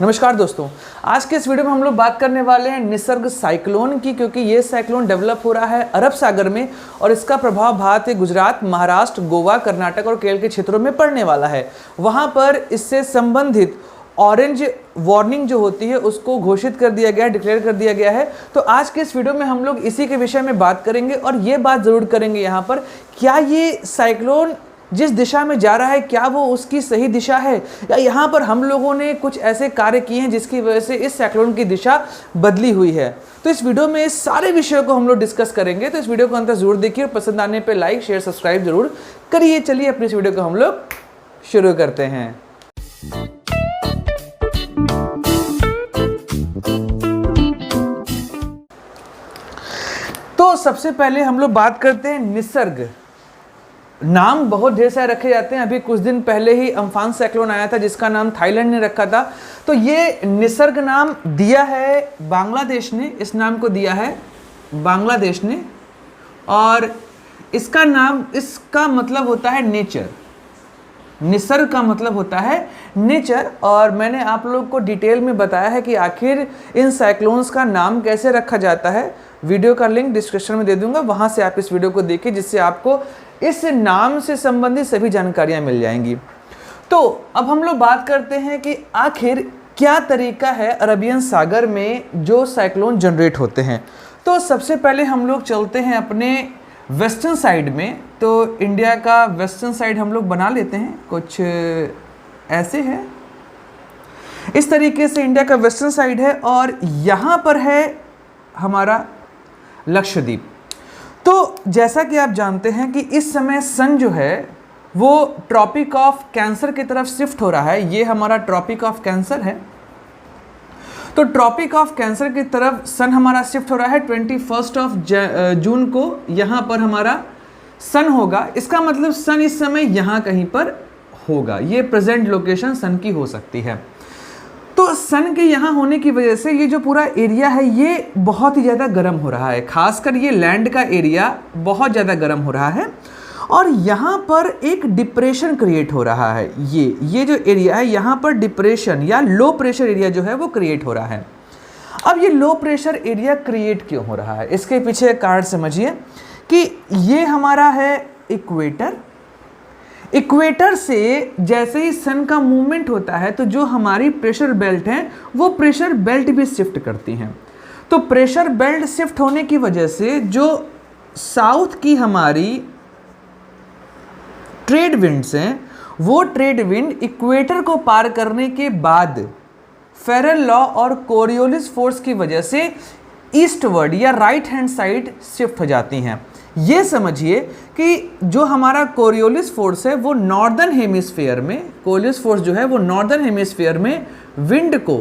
नमस्कार दोस्तों, आज के इस वीडियो में हम लोग बात करने वाले हैं निसर्ग साइक्लोन की, क्योंकि ये साइक्लोन डेवलप हो रहा है अरब सागर में और इसका प्रभाव भारत, गुजरात, महाराष्ट्र, गोवा, कर्नाटक और केरल के क्षेत्रों में पड़ने वाला है। वहाँ पर इससे संबंधित ऑरेंज वार्निंग जो होती है उसको घोषित कर दिया गया है, डिक्लेयर कर दिया गया है। तो आज के इस वीडियो में हम लोग इसी के विषय में बात करेंगे और ये बात ज़रूर करेंगे यहाँ पर, क्या ये साइक्लोन जिस दिशा में जा रहा है क्या वो उसकी सही दिशा है, या यहाँ पर हम लोगों ने कुछ ऐसे कार्य किए हैं जिसकी वजह से इस साइक्लोन की दिशा बदली हुई है। तो इस वीडियो में इस सारे विषयों को हम लोग डिस्कस करेंगे। तो इस वीडियो को अंत तक जरूर देखिए और पसंद आने पे लाइक, शेयर, सब्सक्राइब जरूर करिए। चलिए अपनी इस वीडियो को हम लोग शुरू करते हैं। तो सबसे पहले हम लोग बात करते हैं निसर्ग। नाम बहुत ढेर सारे रखे जाते हैं। अभी कुछ दिन पहले ही अम्फान साइक्लोन आया था जिसका नाम थाईलैंड ने रखा था। तो ये निसर्ग नाम दिया है बांग्लादेश ने, इस नाम को दिया है बांग्लादेश ने, और इसका मतलब होता है नेचर। निसर्ग का मतलब होता है नेचर। और मैंने आप लोग को डिटेल में बताया है कि आखिर इन साइक्लोन्स का नाम कैसे रखा जाता है। वीडियो का लिंक डिस्क्रिप्शन में दे दूंगा, वहां से आप इस वीडियो को देखिए जिससे आपको इस नाम से संबंधित सभी जानकारियां मिल जाएंगी। तो अब हम लोग बात करते हैं कि आखिर क्या तरीका है अरबियन सागर में जो साइक्लोन जनरेट होते हैं। तो सबसे पहले हम लोग चलते हैं अपने वेस्टर्न साइड में। तो इंडिया का वेस्टर्न साइड हम लोग बना लेते हैं, कुछ ऐसे है। इस तरीके से इंडिया का वेस्टर्न साइड है और यहाँ पर है हमारा लक्षद्वीप। तो जैसा कि आप जानते हैं कि इस समय सन जो है वो ट्रॉपिक ऑफ कैंसर की तरफ शिफ्ट हो रहा है। ये हमारा ट्रॉपिक ऑफ कैंसर है। तो ट्रॉपिक ऑफ कैंसर की तरफ सन हमारा शिफ्ट हो रहा है। 21 जून को यहाँ पर हमारा सन होगा। इसका मतलब सन इस समय यहाँ कहीं पर होगा। ये प्रेजेंट लोकेशन सन की हो सकती है। तो सन के यहाँ होने की वजह से ये जो पूरा एरिया है ये बहुत ही ज़्यादा गर्म हो रहा है। खासकर ये लैंड का एरिया बहुत ज़्यादा गर्म हो रहा है और यहाँ पर एक डिप्रेशन क्रिएट हो रहा है। ये जो एरिया है यहाँ पर डिप्रेशन या लो प्रेशर एरिया जो है वो क्रिएट हो रहा है। अब ये लो प्रेशर एरिया क्रिएट क्यों हो रहा है, इसके पीछे कारण समझिए कि ये हमारा है इक्वेटर। इक्वेटर से जैसे ही सन का मूवमेंट होता है तो जो हमारी प्रेशर बेल्ट है वो प्रेशर बेल्ट भी शिफ्ट करती हैं। तो प्रेशर बेल्ट शिफ्ट होने की वजह से जो साउथ की हमारी ट्रेड विंड्स हैं वो ट्रेड विंड इक्वेटर को पार करने के बाद फेरल लॉ और कोरियोलिस फोर्स की वजह से ईस्टवर्ड या राइट हैंड साइड शिफ्ट हो जाती हैं। ये समझिए कि जो हमारा कोरियोलिस फोर्स है वो नॉर्दर्न हेमिस्फीयर में, कोरियोलिस फोर्स जो है वो नॉर्दर्न हेमिस्फीयर में विंड को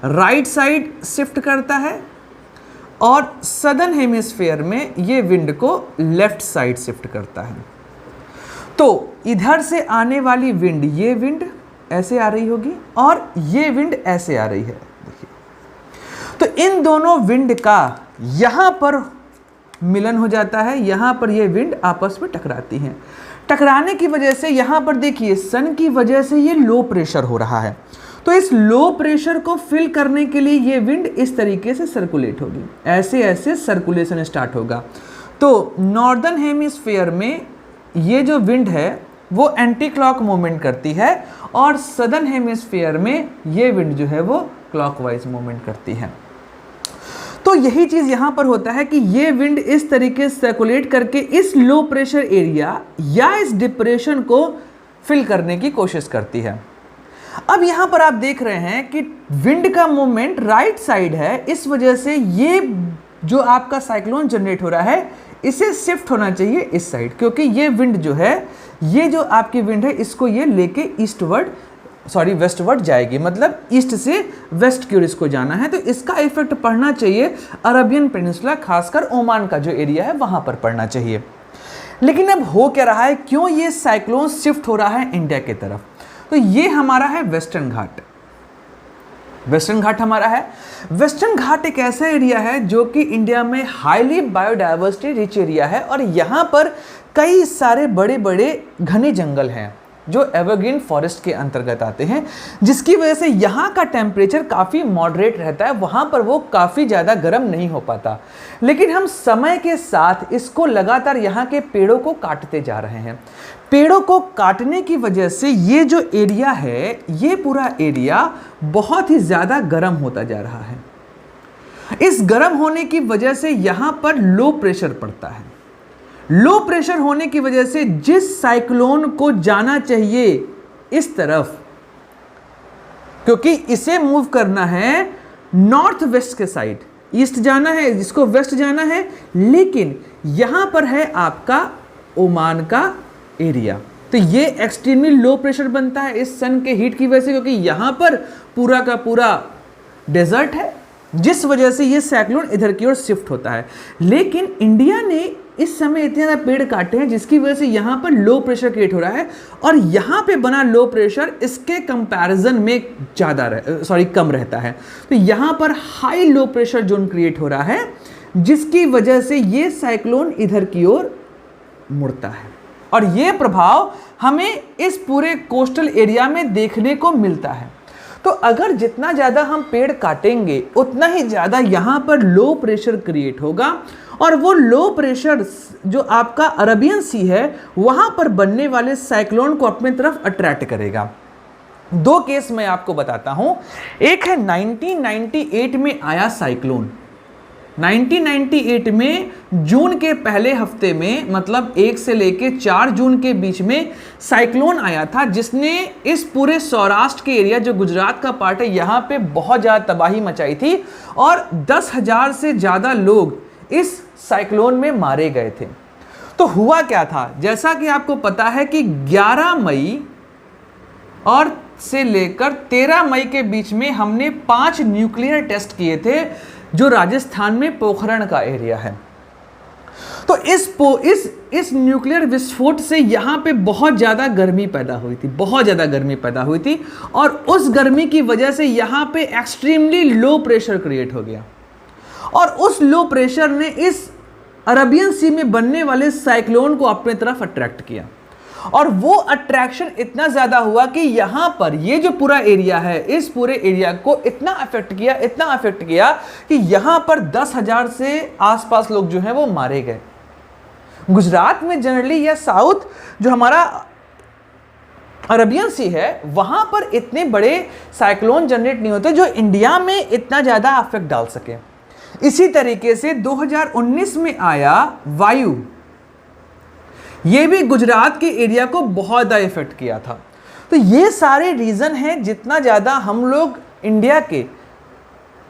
राइट साइड शिफ्ट करता है और सदर्न हेमिस्फीयर में ये विंड को लेफ्ट साइड शिफ्ट करता है। तो इधर से आने वाली विंड, ये विंड ऐसे आ रही होगी और ये विंड ऐसे आ रही है, देखिए। तो इन दोनों विंड का यहाँ पर मिलन हो जाता है, यहाँ पर ये विंड आपस में टकराती हैं। टकराने की वजह से यहाँ पर देखिए सन की वजह से ये लो प्रेशर हो रहा है। तो इस लो प्रेशर को फिल करने के लिए ये विंड इस तरीके से सर्कुलेट होगी, ऐसे ऐसे सर्कुलेशन स्टार्ट होगा। तो नॉर्दर्न हेमिस्फीयर में ये जो विंड है वो एंटी क्लॉक मूवमेंट करती है और सदर्न हेमिस्फीयर में ये विंड जो है वो क्लॉकवाइज मूवमेंट करती है। तो यही चीज़ यहाँ पर होता है कि ये विंड इस तरीके से सर्कुलेट करके इस लो प्रेशर एरिया या इस डिप्रेशन को फिल करने की कोशिश करती है। अब यहाँ पर आप देख रहे हैं कि विंड का मूवमेंट राइट साइड है, इस वजह से ये जो आपका साइक्लोन जनरेट हो रहा है इसे शिफ्ट होना चाहिए इस साइड, क्योंकि ये विंड जो है, ये जो आपकी विंड है इसको ये लेके वेस्टवर्ड जाएगी, मतलब ईस्ट से वेस्ट की ओर इसको जाना है। तो इसका इफेक्ट पड़ना चाहिए अरबियन पेनिनसुला, खासकर ओमान का जो एरिया है वहां पर पड़ना चाहिए। लेकिन अब हो क्या रहा है, क्यों ये साइक्लोन शिफ्ट हो रहा है इंडिया की तरफ? तो ये हमारा है वेस्टर्न घाट। वेस्टर्न घाट हमारा है। वेस्टर्न घाट एक ऐसा एरिया है जो कि इंडिया में हाईली बायोडाइवर्सिटी रिच एरिया है और यहाँ पर कई सारे बड़े बड़े घने जंगल हैं। जो एवरग्रीन फॉरेस्ट के अंतर्गत आते हैं, जिसकी वजह से यहाँ का टेम्परेचर काफ़ी मॉडरेट रहता है, वहाँ पर वो काफ़ी ज़्यादा गर्म नहीं हो पाता। लेकिन हम समय के साथ इसको लगातार यहाँ के पेड़ों को काटते जा रहे हैं। पेड़ों को काटने की वजह से ये जो एरिया है, ये पूरा एरिया बहुत ही ज़्यादा गर्म होता जा रहा है। इस गर्म होने की वजह से यहाँ पर लो प्रेशर पड़ता है। लो प्रेशर होने की वजह से जिस साइक्लोन को जाना चाहिए इस तरफ, क्योंकि इसे मूव करना है नॉर्थ वेस्ट के साइड, ईस्ट जाना है, जिसको वेस्ट जाना है, लेकिन यहां पर है आपका ओमान का एरिया, तो ये एक्सट्रीमली लो प्रेशर बनता है इस सन के हीट की वजह से, क्योंकि यहां पर पूरा का पूरा डेजर्ट है, जिस वजह से ये साइक्लोन इधर की ओर शिफ्ट होता है। लेकिन इंडिया ने इस समय इतने ज़्यादा पेड़ काटे हैं जिसकी वजह से यहाँ पर लो प्रेशर क्रिएट हो रहा है, और यहाँ पे बना लो प्रेशर इसके कंपैरिजन में कम रहता है। तो यहाँ पर high low pressure zone create हो रहा है, जिसकी वजह से ये साइक्लोन इधर की ओर मुड़ता है, और ये प्रभाव हमें इस पूरे कोस्टल एरिया में देखने को मिलता है। तो अगर जितना ज़्यादा हम पेड़ काटेंगे उतना ही ज़्यादा यहाँ पर लो प्रेशर क्रिएट होगा, और वो लो प्रेशर जो आपका अरबियन सी है वहाँ पर बनने वाले साइक्लोन को अपनी तरफ अट्रैक्ट करेगा। दो केस मैं आपको बताता हूँ। एक है 1998 में आया साइक्लोन। 1998 में जून के पहले हफ्ते में, मतलब 1 से लेके 4 जून के बीच में साइक्लोन आया था, जिसने इस पूरे सौराष्ट्र के एरिया जो गुजरात का पार्ट है यहाँ पे बहुत ज़्यादा तबाही मचाई थी, और 10,000 से ज़्यादा लोग इस साइक्लोन में मारे गए थे। तो हुआ क्या था, जैसा कि आपको पता है कि 11 मई और से लेकर 13 मई के बीच में हमने 5 न्यूक्लियर टेस्ट किए थे, जो राजस्थान में पोखरण का एरिया है। तो इस न्यूक्लियर विस्फोट से यहाँ पे बहुत ज़्यादा गर्मी पैदा हुई थी, बहुत ज़्यादा गर्मी पैदा हुई थी, और उस गर्मी की वजह से यहाँ पे एक्सट्रीमली लो प्रेशर क्रिएट हो गया, और उस लो प्रेशर ने इस अरबियन सी में बनने वाले साइक्लोन को अपने तरफ अट्रैक्ट किया, और वो अट्रैक्शन इतना ज़्यादा हुआ कि यहाँ पर ये जो पूरा एरिया है, इस पूरे एरिया को इतना अफेक्ट किया कि यहाँ पर 10,000 से आसपास लोग जो हैं वो मारे गए। गुजरात में जनरली या साउथ जो हमारा अरबियन सी है, वहाँ पर इतने बड़े साइक्लोन जनरेट नहीं होते जो इंडिया में इतना ज़्यादा अफेक्ट डाल सके। इसी तरीके से 2019 में आया वायु, ये भी गुजरात के एरिया को बहुत ज़्यादा इफेक्ट किया था। तो ये सारे रीज़न हैं, जितना ज़्यादा हम लोग इंडिया के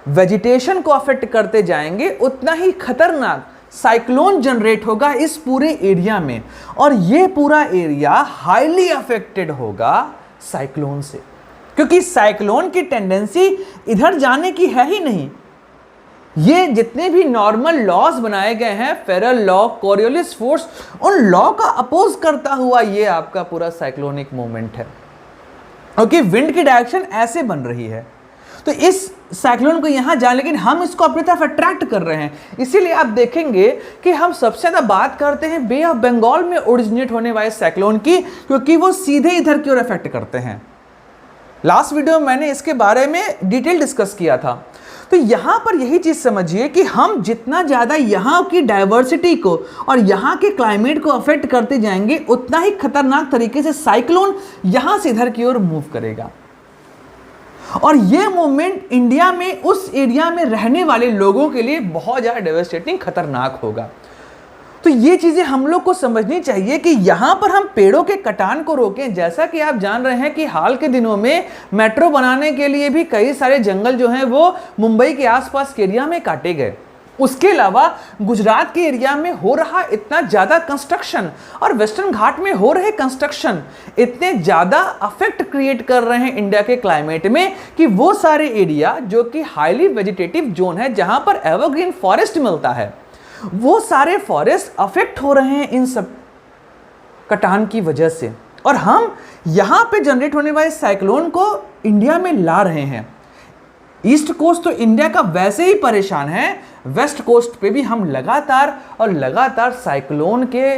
वेजिटेशन को अफेक्ट करते जाएंगे उतना ही खतरनाक साइक्लोन जनरेट होगा इस पूरे एरिया में, और ये पूरा एरिया हाईली अफेक्टेड होगा साइक्लोन से, क्योंकि साइक्लोन की टेंडेंसी इधर जाने की है ही नहीं। ये जितने भी नॉर्मल लॉज बनाए गए हैं, फेरल लॉ, कोरियोलिस फोर्स, उन लॉ का अपोज करता हुआ ये आपका पूरा साइक्लोनिक मूवमेंट है, क्योंकि विंड की डायरेक्शन ऐसे बन रही है। तो इस साइक्लोन को यहां जा, लेकिन हम इसको अपनी तरफ अट्रैक्ट कर रहे हैं। इसीलिए आप देखेंगे कि हम सबसे ज्यादा बात करते हैं बे ऑफ बंगाल में ओरिजिनेट होने वाले साइक्लोन की, क्योंकि वो सीधे इधर की ओर अफेक्ट करते हैं। लास्ट वीडियो में मैंने इसके बारे में डिटेल डिस्कस किया था। तो यहां पर यही चीज समझिए कि हम जितना ज्यादा यहां की डाइवर्सिटी को और यहां के क्लाइमेट को अफेक्ट करते जाएंगे, उतना ही खतरनाक तरीके से साइक्लोन यहां से इधर की ओर मूव करेगा, और ये मूवमेंट इंडिया में उस एरिया में रहने वाले लोगों के लिए बहुत ज्यादा डेवास्टेटिंग, खतरनाक होगा। तो ये चीजें हम लोग को समझनी चाहिए कि यहां पर हम पेड़ों के कटान को रोकें। जैसा कि आप जान रहे हैं कि हाल के दिनों में मेट्रो बनाने के लिए भी कई सारे जंगल जो हैं वो मुंबई के आसपास के एरिया में काटे गए। उसके अलावा गुजरात के एरिया में हो रहा इतना ज़्यादा कंस्ट्रक्शन और वेस्टर्न घाट में हो रहे कंस्ट्रक्शन इतने ज़्यादा अफेक्ट क्रिएट कर रहे हैं इंडिया के क्लाइमेट में कि वो सारे एरिया जो कि हाईली वेजिटेटिव जोन है, जहां पर एवरग्रीन फॉरेस्ट मिलता है, वो सारे फॉरेस्ट अफेक्ट हो रहे हैं इन सब कटान की वजह से। और हम यहां पे जनरेट होने वाले साइक्लोन को इंडिया में ला रहे हैं। ईस्ट कोस्ट तो इंडिया का वैसे ही परेशान है, वेस्ट कोस्ट पे भी हम लगातार साइक्लोन के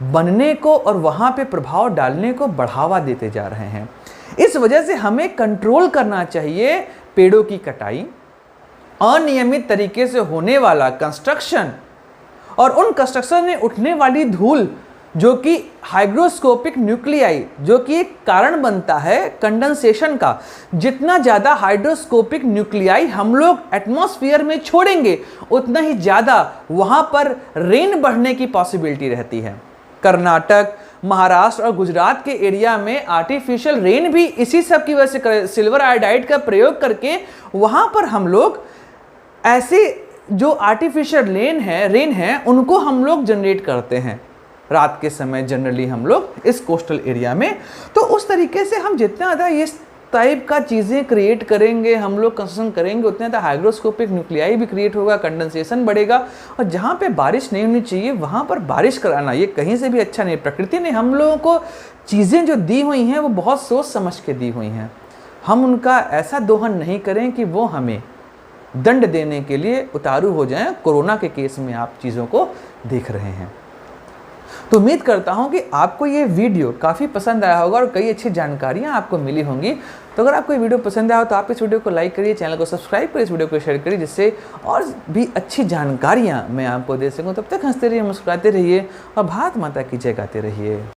बनने को और वहाँ पे प्रभाव डालने को बढ़ावा देते जा रहे हैं। इस वजह से हमें कंट्रोल करना चाहिए पेड़ों की कटाई, अनियमित तरीके से होने वाला कंस्ट्रक्शन और उन कंस्ट्रक्शन में उठने वाली धूल जो कि हाइग्रोस्कोपिक न्यूक्लियाई, जो कि एक कारण बनता है कंडेंसेशन का। जितना ज़्यादा हाइड्रोस्कोपिक न्यूक्लियाई हम लोग एटमॉस्फेयर में छोड़ेंगे उतना ही ज़्यादा वहाँ पर रेन बढ़ने की पॉसिबिलिटी रहती है। कर्नाटक, महाराष्ट्र और गुजरात के एरिया में आर्टिफिशियल रेन भी इसी सब की वजह से सिल्वर आयोडाइड का प्रयोग करके वहाँ पर हम लोग ऐसे जो आर्टिफिशियल रेन है उनको हम लोग जनरेट करते हैं रात के समय जनरली हम लोग इस कोस्टल एरिया में। तो उस तरीके से हम जितना ज़्यादा ये टाइप का चीज़ें क्रिएट करेंगे, हम लोग कंस्ट्रक्शन करेंगे, उतना ज़्यादा हाइग्रोस्कोपिक न्यूक्लियाई भी क्रिएट होगा, कंडेंसेशन बढ़ेगा और जहाँ पे बारिश नहीं होनी चाहिए वहाँ पर बारिश कराना ये कहीं से भी अच्छा नहीं। प्रकृति ने हम लोगों को चीज़ें जो दी हुई हैं वो बहुत सोच समझ के दी हुई हैं। हम उनका ऐसा दोहन नहीं करें कि वो हमें दंड देने के लिए उतारू हो जाएं। कोरोना के केस में आप चीज़ों को देख रहे हैं। तो उम्मीद करता हूं कि आपको ये वीडियो काफ़ी पसंद आया होगा और कई अच्छी जानकारियां आपको मिली होंगी। तो अगर आपको ये वीडियो पसंद आया हो तो आप इस वीडियो को लाइक करिए, चैनल को सब्सक्राइब करिए, इस वीडियो को शेयर करिए जिससे और भी अच्छी जानकारियां मैं आपको दे सकूं। तब तक हंसते रहिए, मुस्कुराते रहिए और भारत माता की जय गाते रहिए।